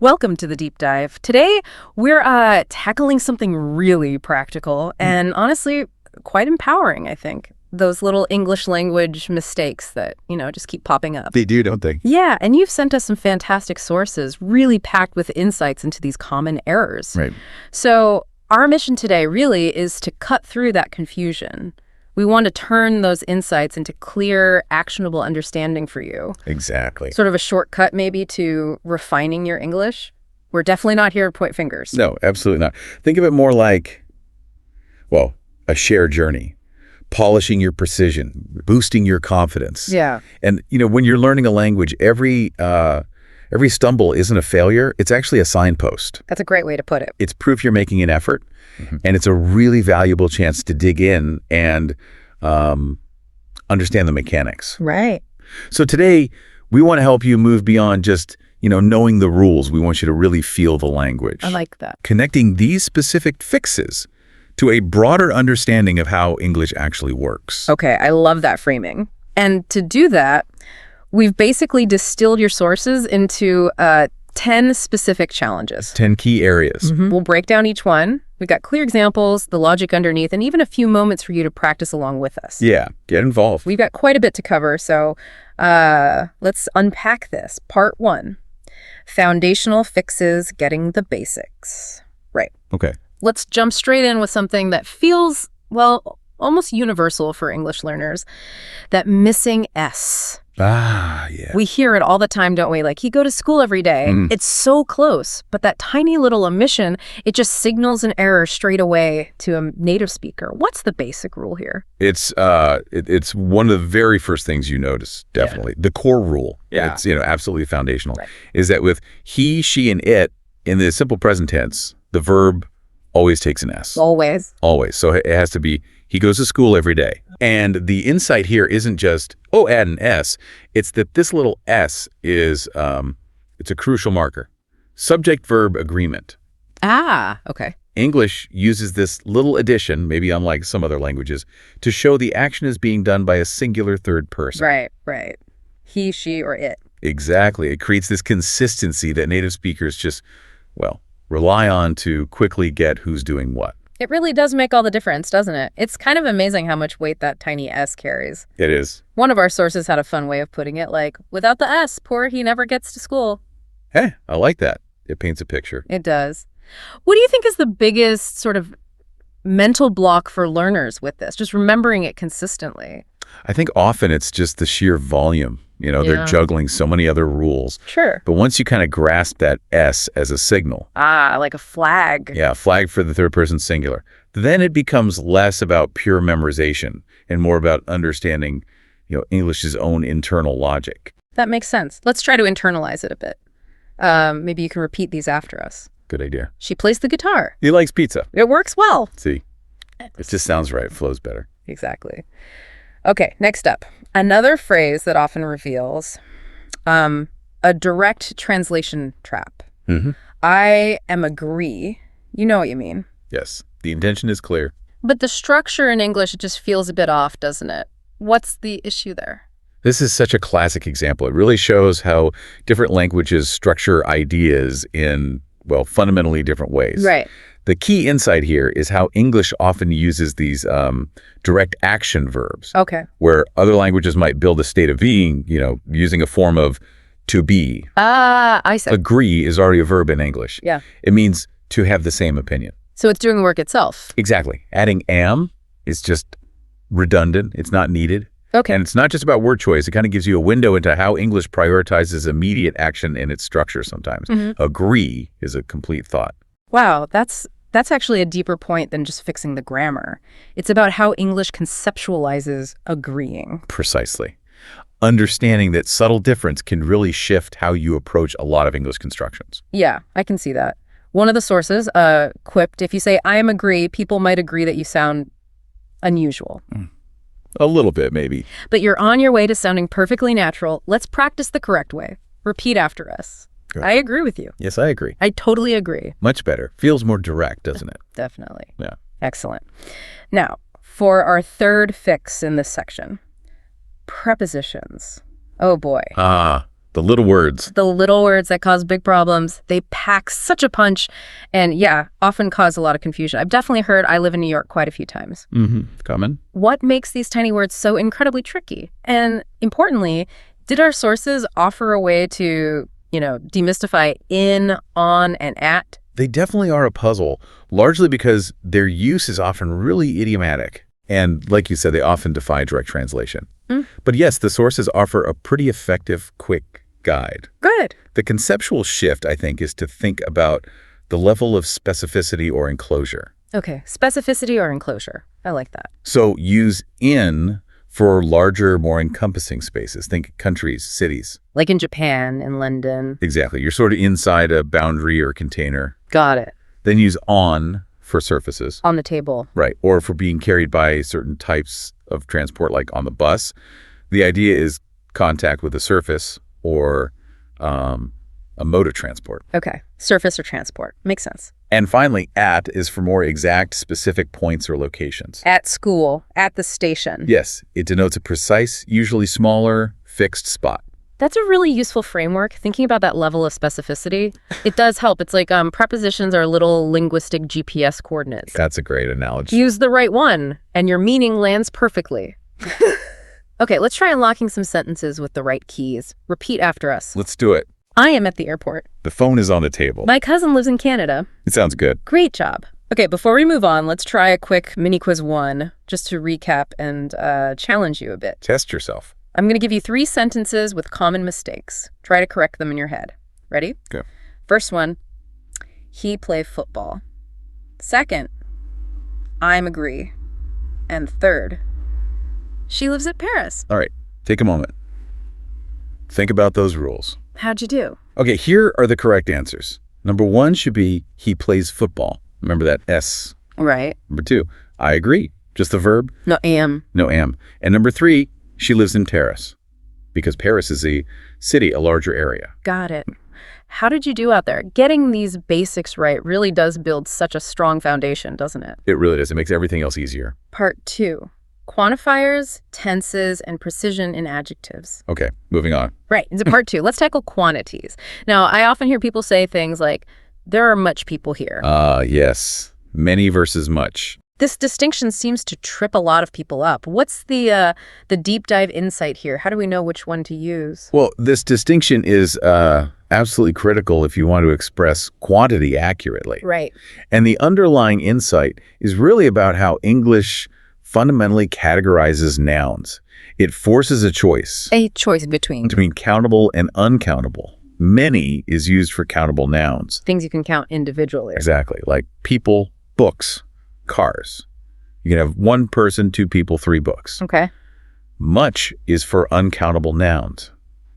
Welcome to the deep dive. Today, we're tackling something really practical and honestly quite empowering, I think. Those little English language mistakes that, just keep popping up. They do, don't they? Yeah, and you've sent us some fantastic sources, really packed with insights into these common errors. Right. So our mission today really is to cut through that confusion. We want to turn those insights into clear, actionable understanding for you. Exactly. Sort of a shortcut maybe to refining your English. We're definitely not here to point fingers. No, absolutely not. Think of it more like, a shared journey. Polishing your precision, boosting your confidence. Yeah. And, when you're learning a language, every stumble isn't a failure. It's actually a signpost. That's a great way to put it. It's proof you're making an effort, and it's a really valuable chance to dig in and understand the mechanics. Right. So today, we want to help you move beyond just, knowing the rules. We want you to really feel the language. I like that. Connecting these specific fixes to a broader understanding of how English actually works. Okay, I love that framing. And to do that, we've basically distilled your sources into 10 specific challenges. 10 key areas. We'll break down each one. We've got clear examples, the logic underneath, and even a few moments for you to practice along with us. Yeah, get involved. We've got quite a bit to cover, so let's unpack this. Part 1, foundational fixes, getting the basics. Right. Okay. Let's jump straight in with something that feels, almost universal for English learners, that missing S. Ah, yeah. We hear it all the time, don't we? Like, you go to school every day. It's so close, but that tiny little omission, it just signals an error straight away to a native speaker. What's the basic rule here? It's one of the very first things you notice, definitely. The core rule, it's absolutely foundational, is that with he, she, and it, in the simple present tense, the verb always takes an S. Always. Always. So it has to be, he goes to school every day. And the insight here isn't just, add an S. It's that this little S is, it's a crucial marker. Subject-verb agreement. Ah, okay. English uses this little addition, maybe unlike some other languages, to show the action is being done by a singular third person. Right. He, she, or it. Exactly. It creates this consistency that native speakers just, rely on to quickly get who's doing what. It really does make all the difference, doesn't it? It's kind of amazing how much weight that tiny S carries. It is. One of our sources had a fun way of putting it, like, without the S, poor he never gets to school. Hey, I like that. It paints a picture. It does. What do you think is the biggest sort of mental block for learners with this? Just remembering it consistently. I think often it's just the sheer volume. They're juggling so many other rules. Sure. But once you kind of grasp that S as a signal. Ah, like a flag. Yeah, flag for the third person singular. Then it becomes less about pure memorization and more about understanding, English's own internal logic. That makes sense. Let's try to internalize it a bit. Maybe you can repeat these after us. Good idea. She plays the guitar. He likes pizza. It works well. See, it just sounds right. It flows better. Exactly. Okay, next up. Another phrase that often reveals a direct translation trap. I am agree. You know what you mean. Yes, the intention is clear. But the structure in English, it just feels a bit off, doesn't it? What's the issue there? This is such a classic example. It really shows how different languages structure ideas in, fundamentally different ways. Right. The key insight here is how English often uses these direct action verbs. Okay. Where other languages might build a state of being, using a form of to be. Ah, I see. Agree is already a verb in English. Yeah. It means to have the same opinion. So it's doing the work itself. Exactly. Adding am is just redundant. It's not needed. Okay. And it's not just about word choice. It kind of gives you a window into how English prioritizes immediate action in its structure sometimes. Agree is a complete thought. Wow, that's actually a deeper point than just fixing the grammar. It's about how English conceptualizes agreeing. Precisely. Understanding that subtle difference can really shift how you approach a lot of English constructions. Yeah, I can see that. One of the sources quipped, if you say, I am agree, people might agree that you sound unusual. A little bit, maybe. But you're on your way to sounding perfectly natural. Let's practice the correct way. Repeat after us. Good. I agree with you. Yes, I agree. I totally agree. Much better. Feels more direct, doesn't it? Definitely. Yeah. Excellent. Now, for our third fix in this section, prepositions. Oh, boy. The little words. The little words that cause big problems. They pack such a punch and, yeah, often cause a lot of confusion. I've definitely heard I live in New York quite a few times. Common. What makes these tiny words so incredibly tricky? And importantly, did our sources offer a way to, demystify in, on, and at? They definitely are a puzzle, largely because their use is often really idiomatic. And like you said, they often defy direct translation. But yes, the sources offer a pretty effective, quick guide. Good. The conceptual shift, I think, is to think about the level of specificity or enclosure. Okay, specificity or enclosure. I like that. So use in for larger, more encompassing spaces. Think countries, cities. Like in Japan, in London. Exactly. You're sort of inside a boundary or container. Got it. Then use on for surfaces. On the table. Right. Or for being carried by certain types of transport, like on the bus. The idea is contact with a surface or a mode of transport. Okay. Surface or transport. Makes sense. And finally, at is for more exact, specific points or locations. At school, at the station. Yes. It denotes a precise, usually smaller, fixed spot. That's a really useful framework. Thinking about that level of specificity, it does help. It's like prepositions are little linguistic GPS coordinates. That's a great analogy. Use the right one, and your meaning lands perfectly. Okay, let's try unlocking some sentences with the right keys. Repeat after us. Let's do it. I am at the airport. The phone is on the table. My cousin lives in Canada. It sounds good. Great job. Okay, before we move on, let's try a quick mini quiz 1, just to recap and challenge you a bit. Test yourself. I'm going to give you 3 sentences with common mistakes. Try to correct them in your head. Ready? Okay. First one, he play football. Second, I'm agree. And third, she lives at Paris. All right. Take a moment. Think about those rules. How'd you do? Okay, here are the correct answers. Number 1 should be he plays football. Remember that S. Right. Number 2, I agree. Just the verb. No, am. No am. And number 3, she lives in Paris. Because Paris is a city, a larger area. Got it. How did you do out there? Getting these basics right really does build such a strong foundation, doesn't it? It really does. It makes everything else easier. Part 2. Quantifiers, tenses, and precision in adjectives. Okay, moving on. Right, into part 2. Let's tackle quantities. Now, I often hear people say things like, there are much people here. Yes. Many versus much. This distinction seems to trip a lot of people up. What's the deep dive insight here? How do we know which one to use? Well, this distinction is absolutely critical if you want to express quantity accurately. Right. And the underlying insight is really about how English fundamentally categorizes nouns. It forces a choice. A choice between Countable and uncountable. Many is used for countable nouns. things you can count individually. Exactly. Like people, books, cars. You can have 1 person, 2 people, 3 books. Okay. Much is for uncountable nouns.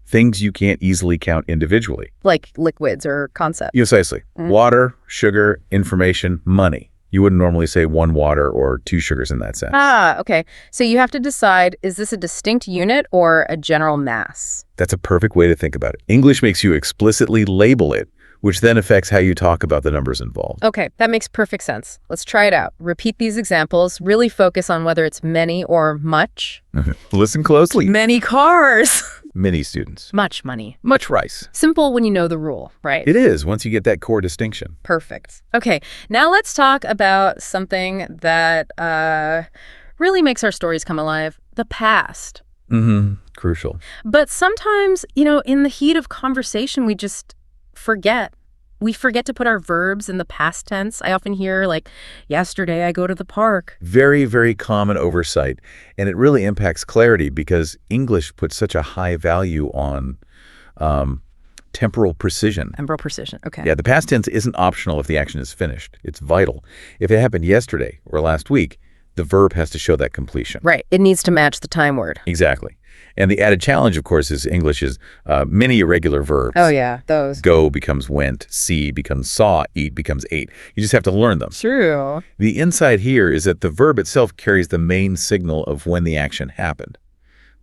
Things you can't easily count individually. Like liquids or concepts. Precisely. Water, sugar, information, money. You wouldn't normally say 1 water or 2 sugars in that sense. Okay. So you have to decide, is this a distinct unit or a general mass? That's a perfect way to think about it. English makes you explicitly label it, which then affects how you talk about the numbers involved. Okay, that makes perfect sense. Let's try it out. Repeat these examples. Really focus on whether it's many or much. Listen closely. Many cars. Many students. Much money. Much rice. Simple when you know the rule, right? It is, once you get that core distinction. Perfect. Okay, now let's talk about something that really makes our stories come alive, the past. Crucial. But sometimes, in the heat of conversation, we just forget. We forget to put our verbs in the past tense. I often hear, like, yesterday I go to the park. Very, very common oversight. And it really impacts clarity because English puts such a high value on temporal precision. Temporal precision, okay. Yeah, the past tense isn't optional if the action is finished. It's vital. If it happened yesterday or last week, the verb has to show that completion. Right. It needs to match the time word. Exactly. And the added challenge, of course, is English is many irregular verbs. Oh, yeah, those. Go becomes went, see becomes saw, eat becomes ate. You just have to learn them. True. The insight here is that the verb itself carries the main signal of when the action happened.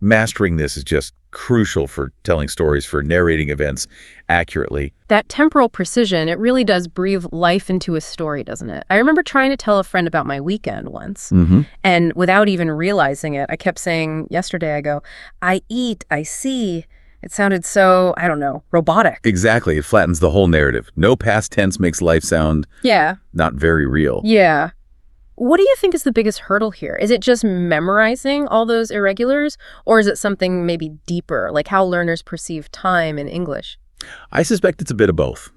Mastering this is just crucial for telling stories, for narrating events accurately. That temporal precision, it really does breathe life into a story, doesn't it? I remember trying to tell a friend about my weekend once, and without even realizing it, I kept saying, yesterday I go, I eat, I see, It sounded so, I don't know, robotic. Exactly. It flattens the whole narrative. No past tense makes life sound not very real. Yeah. What do you think is the biggest hurdle here? Is it just memorizing all those irregulars, or is it something maybe deeper, like how learners perceive time in English? I suspect it's a bit of both.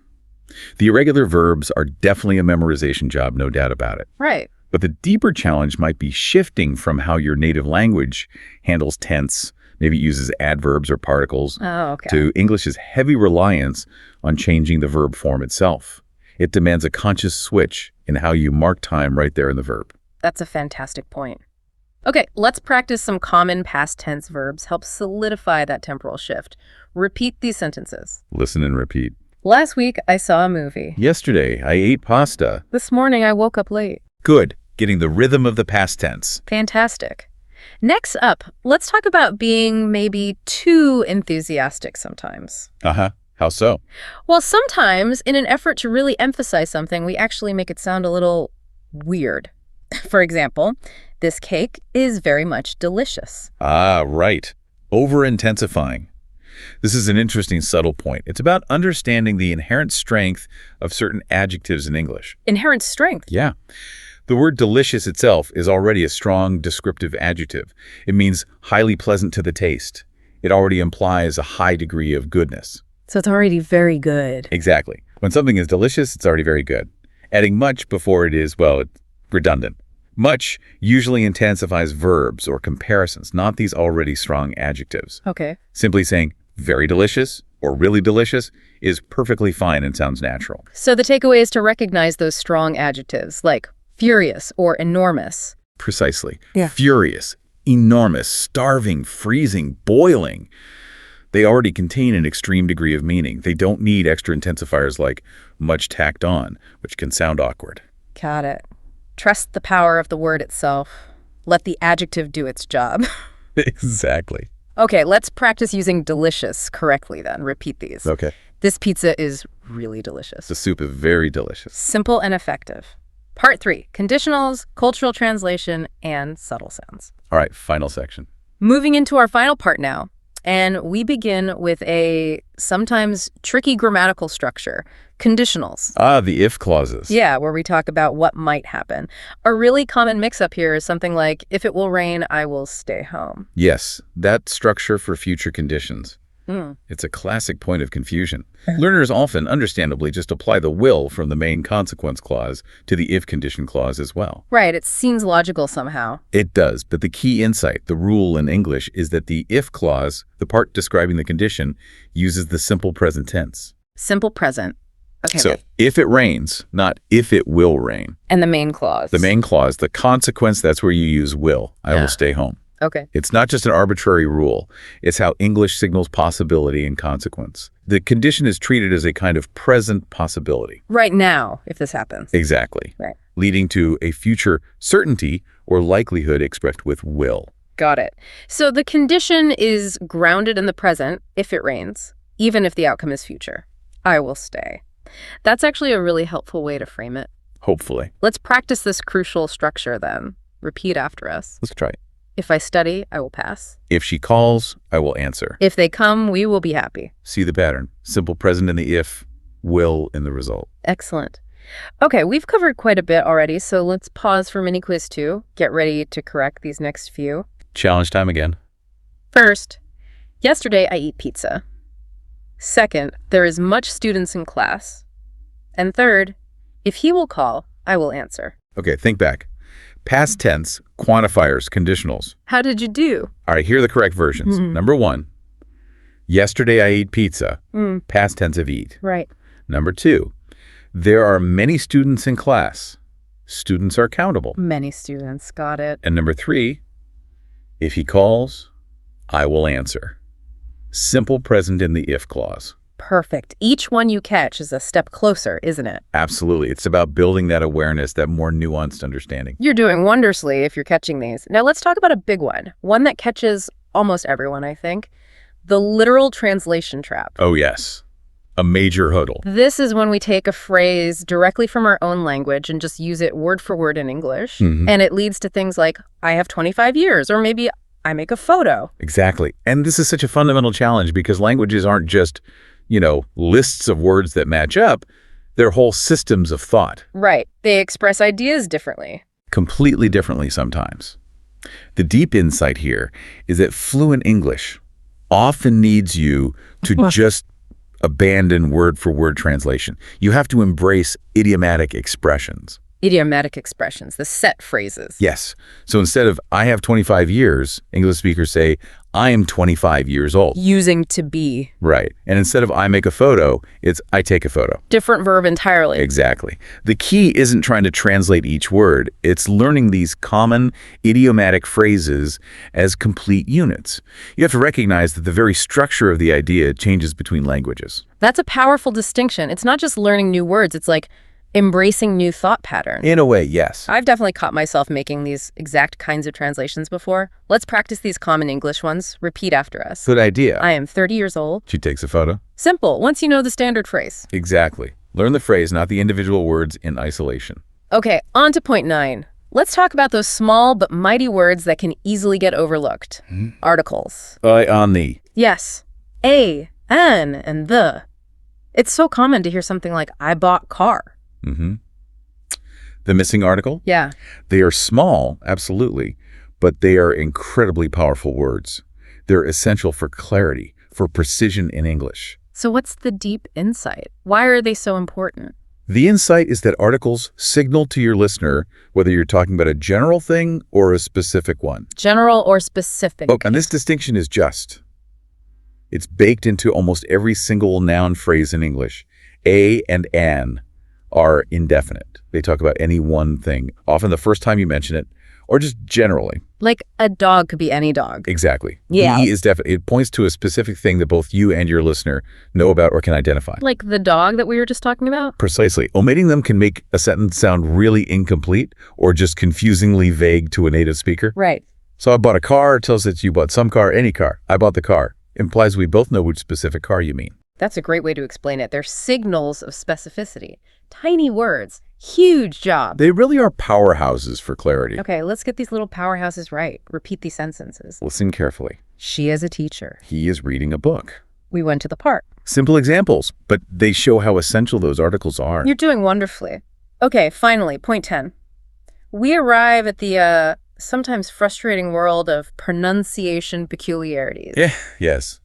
The irregular verbs are definitely a memorization job, no doubt about it. Right. But the deeper challenge might be shifting from how your native language handles tense, maybe uses adverbs or particles, to English's heavy reliance on changing the verb form itself. It demands a conscious switch in how you mark time right there in the verb. That's a fantastic point. Okay, let's practice some common past tense verbs, help solidify that temporal shift. Repeat these sentences. Listen and repeat. Last week, I saw a movie. Yesterday, I ate pasta. This morning, I woke up late. Good. Getting the rhythm of the past tense. Fantastic. Next up, let's talk about being maybe too enthusiastic sometimes. How so? Well, sometimes, in an effort to really emphasize something, we actually make it sound a little weird. For example, this cake is very much delicious. Right. Over-intensifying. This is an interesting subtle point. It's about understanding the inherent strength of certain adjectives in English. Inherent strength? Yeah. The word delicious itself is already a strong descriptive adjective. It means highly pleasant to the taste. It already implies a high degree of goodness. So it's already very good. Exactly. When something is delicious, it's already very good. Adding much before it is, well, it's redundant. Much usually intensifies verbs or comparisons, not these already strong adjectives. Okay. Simply saying very delicious or really delicious is perfectly fine and sounds natural. So the takeaway is to recognize those strong adjectives like furious or enormous. Precisely. Yeah. Furious, enormous, starving, freezing, boiling. They already contain an extreme degree of meaning. They don't need extra intensifiers like much tacked on, which can sound awkward. Got it. Trust the power of the word itself. Let the adjective do its job. Exactly. Okay, let's practice using delicious correctly then. Repeat these. Okay. This pizza is really delicious. The soup is very delicious. Simple and effective. Part 3, conditionals, cultural translation, and subtle sounds. All right, final section. Moving into our final part now. And we begin with a sometimes tricky grammatical structure, conditionals. The if clauses. Yeah, where we talk about what might happen. A really common mix-up here is something like, if it will rain, I will stay home. Yes, that structure for future conditions. It's a classic point of confusion. Learners often, understandably, just apply the will from the main consequence clause to the if condition clause as well. Right, it seems logical somehow. It does, but the key insight, the rule in English, is that the if clause, the part describing the condition, uses the simple present tense. Simple present. Okay. So, if it rains, not if it will rain. And the main clause. The main clause, the consequence, that's where you use will. I will stay home. Okay. It's not just an arbitrary rule. It's how English signals possibility and consequence. The condition is treated as a kind of present possibility. Right now, if this happens. Exactly. Right. Leading to a future certainty or likelihood expressed with will. Got it. So the condition is grounded in the present, if it rains, even if the outcome is future. I will stay. That's actually a really helpful way to frame it. Hopefully. Let's practice this crucial structure then. Repeat after us. Let's try it. If I study, I will pass. If she calls, I will answer. If they come, we will be happy. See the pattern. Simple present in the if, will in the result. Excellent. Okay, we've covered quite a bit already, so let's pause for mini quiz 2. Get ready to correct these next few. Challenge time again. First, yesterday I eat pizza. Second, there is much students in class. And third, if he will call, I will answer. Okay, think back. Past tense, quantifiers, conditionals. How did you do? All right, here are the correct versions. Number 1, yesterday I ate pizza. Past tense of eat. Right. Number 2, there are many students in class. Students are countable. Many students. Got it. And number 3, if he calls, I will answer. Simple present in the if clause. Perfect. Each one you catch is a step closer, isn't it? Absolutely. It's about building that awareness, that more nuanced understanding. You're doing wondrously if you're catching these. Now let's talk about a big one that catches almost everyone, I think. The literal translation trap. Oh, yes. A major hurdle. This is when we take a phrase directly from our own language and just use it word for word in English. And it leads to things like, I have 25 years, or maybe I make a photo. Exactly. And this is such a fundamental challenge because languages aren't just, lists of words that match up. They're whole systems of thought. Right. They express ideas differently. Completely differently sometimes. The deep insight here is that fluent English often needs you to just abandon word-for-word translation. You have to embrace idiomatic expressions. Idiomatic expressions, the set phrases. Yes. So instead of, I have 25 years, English speakers say, I am 25 years old. Using to be. Right. And instead of I make a photo, it's I take a photo. Different verb entirely. Exactly. The key isn't trying to translate each word. It's learning these common idiomatic phrases as complete units. You have to recognize that the very structure of the idea changes between languages. That's a powerful distinction. It's not just learning new words. It's like embracing new thought patterns. In a way, yes. I've definitely caught myself making these exact kinds of translations before. Let's practice these common English ones. Repeat after us. Good idea. I am 30 years old. She takes a photo. Simple, once you know the standard phrase. Exactly. Learn the phrase, not the individual words in isolation. Okay, on to point 9. Let's talk about those small but mighty words that can easily get overlooked. Articles. I on the. Yes. A, an, and the. It's so common to hear something like, I bought car. The missing article? Yeah. They are small, absolutely, but they are incredibly powerful words. They're essential for clarity, for precision in English. So what's the deep insight? Why are they so important? The insight is that articles signal to your listener whether you're talking about a general thing or a specific one. General or specific. Oh, and this distinction is just. It's baked into almost every single noun phrase in English. A and an are indefinite. They talk about any one thing, often the first time you mention it, or just generally. Like a dog could be any dog. Exactly. Yeah. The is definite. It points to a specific thing that both you and your listener know about or can identify. Like the dog that we were just talking about? Precisely. Omitting them can make a sentence sound really incomplete or just confusingly vague to a native speaker. Right. So I bought a car tells us you bought some car, any car. I bought the car. Implies we both know which specific car you mean. That's a great way to explain it. They're signals of specificity. Tiny words. Huge job. They really are powerhouses for clarity. Okay, let's get these little powerhouses right. Repeat these sentences. Listen carefully. She is a teacher. He is reading a book. We went to the park. Simple examples, but they show how essential those articles are. You're doing wonderfully. Okay, finally, point 10. We arrive at the sometimes frustrating world of pronunciation peculiarities. Yeah, yes.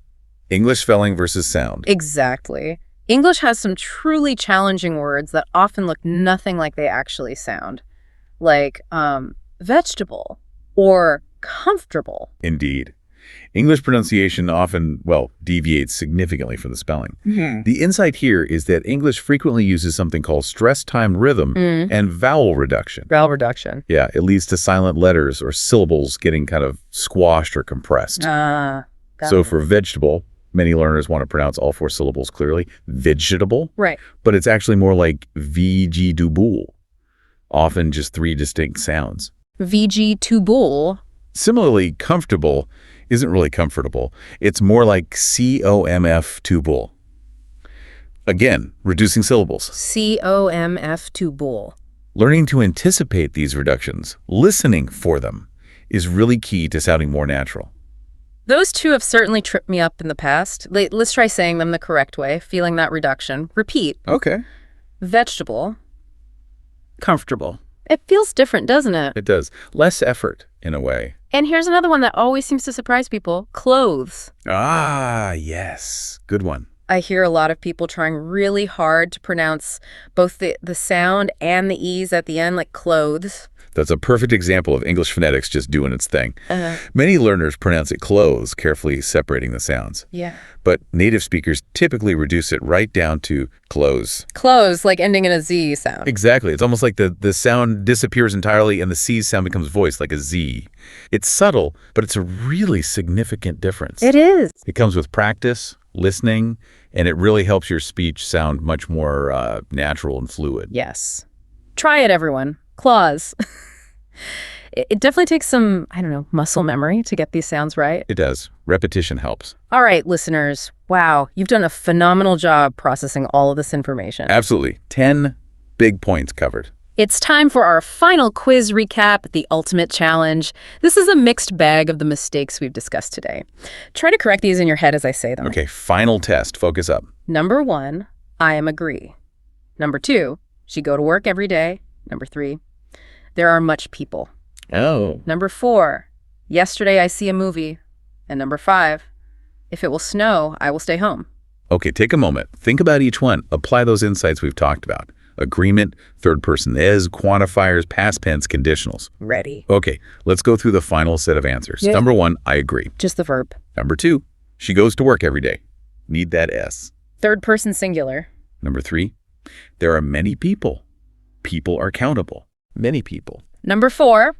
English spelling versus sound. Exactly. English has some truly challenging words that often look nothing like they actually sound, like vegetable or comfortable. Indeed. English pronunciation often, deviates significantly from the spelling. The insight here is that English frequently uses something called stress-timed rhythm and vowel reduction. Vowel reduction. Yeah, it leads to silent letters or syllables getting kind of squashed or compressed. So for vegetable, many learners want to pronounce all 4 syllables clearly. Vegetable. Right. But it's actually more like vegetable, often just 3 distinct sounds. Vegetable. Similarly, comfortable isn't really comfortable. It's more like comf-tubal. Again, reducing syllables. comf-tubal. Learning to anticipate these reductions, listening for them, is really key to sounding more natural. Those 2 have certainly tripped me up in the past. Let's try saying them the correct way, feeling that reduction. Repeat. Okay. Vegetable. Comfortable. It feels different, doesn't it? It does. Less effort, in a way. And here's another one that always seems to surprise people. Clothes. Ah, yes. Good one. I hear a lot of people trying really hard to pronounce both the sound and the E's at the end, like clothes. That's a perfect example of English phonetics just doing its thing. Many learners pronounce it clothes, carefully separating the sounds. Yeah. But native speakers typically reduce it right down to close. Close, like ending in a Z sound. Exactly. It's almost like the sound disappears entirely and the C sound becomes voiced like a Z. It's subtle, but it's a really significant difference. It is. It comes with practice, listening, and it really helps your speech sound much more natural and fluid. Yes. Try it, everyone. Claws. It definitely takes some, muscle memory to get these sounds right. It does. Repetition helps. All right, listeners. Wow, you've done a phenomenal job processing all of this information. Absolutely. 10 big points covered. It's time for our final quiz recap, the ultimate challenge. This is a mixed bag of the mistakes we've discussed today. Try to correct these in your head as I say them. Okay, final test. Focus up. Number 1, I am agree. Number 2, she go to work every day. Number 3, there are much people. Oh. Number 4, yesterday I see a movie. And number 5, if it will snow, I will stay home. Okay, take a moment. Think about each one. Apply those insights we've talked about. Agreement, third person is, quantifiers, past tense, conditionals. Ready. Okay, let's go through the final set of answers. Yeah. Number 1, I agree. Just the verb. Number 2, she goes to work every day. Need that S. Third person singular. Number 3, there are many people. People are countable. Many people. Number 4,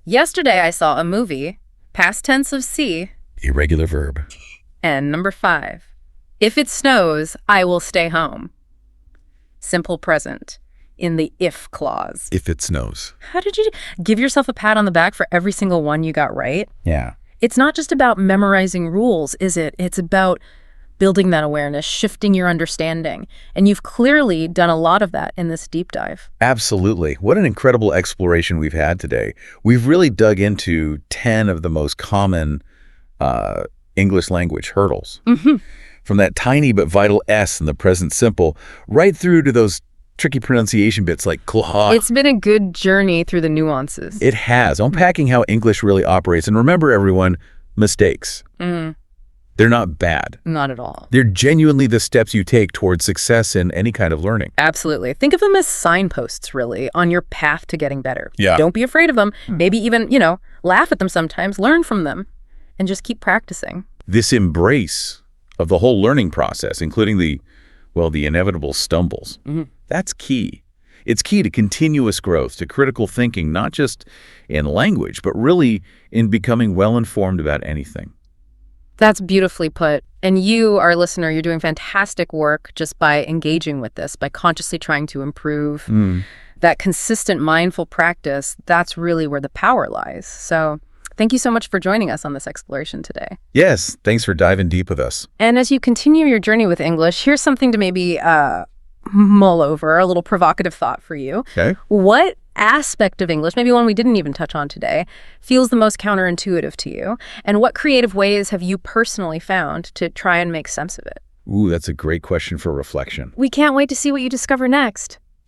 yesterday I saw a movie. Past tense of see. Irregular verb. And number 5, if it snows, I will stay home. Simple present in the if clause. If it snows. How did you give yourself a pat on the back for every single one you got right? Yeah. It's not just about memorizing rules, is it? It's about building that awareness, shifting your understanding. And you've clearly done a lot of that in this deep dive. Absolutely. What an incredible exploration we've had today. We've really dug into 10 of the most common English language hurdles. From that tiny but vital S in the present simple, right through to those tricky pronunciation bits like claw. It's been a good journey through the nuances. It has. Unpacking how English really operates. And remember, everyone, mistakes. They're not bad. Not at all. They're genuinely the steps you take towards success in any kind of learning. Absolutely. Think of them as signposts, really, on your path to getting better. Yeah. Don't be afraid of them. Maybe even, laugh at them sometimes, learn from them, and just keep practicing. This embrace of the whole learning process, including the inevitable stumbles, that's key. It's key to continuous growth, to critical thinking, not just in language, but really in becoming well-informed about anything. That's beautifully put. And you, our listener, you're doing fantastic work just by engaging with this, by consciously trying to improve. That consistent, mindful practice, that's really where the power lies. So thank you so much for joining us on this exploration today. Yes, thanks for diving deep with us. And as you continue your journey with English, here's something to maybe mull over, a little provocative thought for you. Okay. What aspect of English, maybe one we didn't even touch on today, feels the most counterintuitive to you? And what creative ways have you personally found to try and make sense of it? Ooh, that's a great question for reflection. We can't wait to see what you discover next.